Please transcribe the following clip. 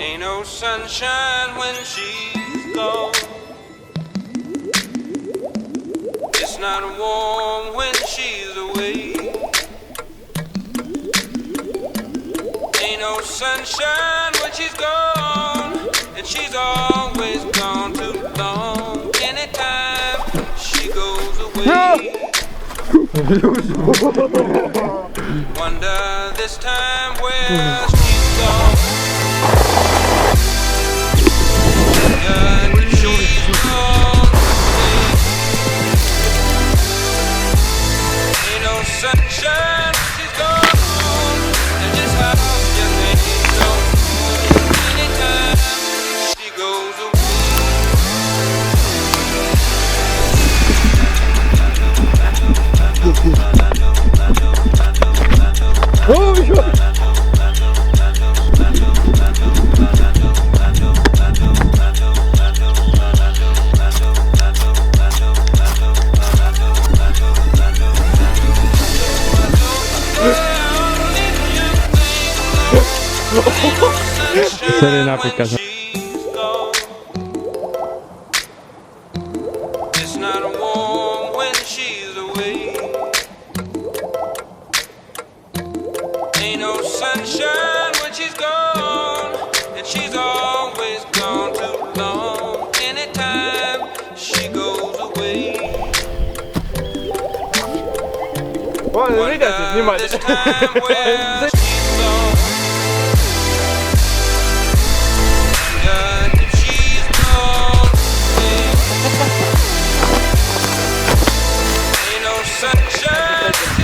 Ain't no sunshine when she's gone. It's not warm when she's away. Ain't no sunshine when she's gone, and she's always gone too long. Anytime she goes away. Wonder this time where she's gone. Wonder if she's gone away. Ain't no sunshine when she's gone, and this house just ain't no home. Anytime she goes away. Oh, Sería una aplicación. It's not warm when she's away. Ain't no sunshine when she's gone, and she's always gone too long. Anytime she goes away. Wonder this time where she's gone. Wonder if she's gone away. Ain't no sunshine.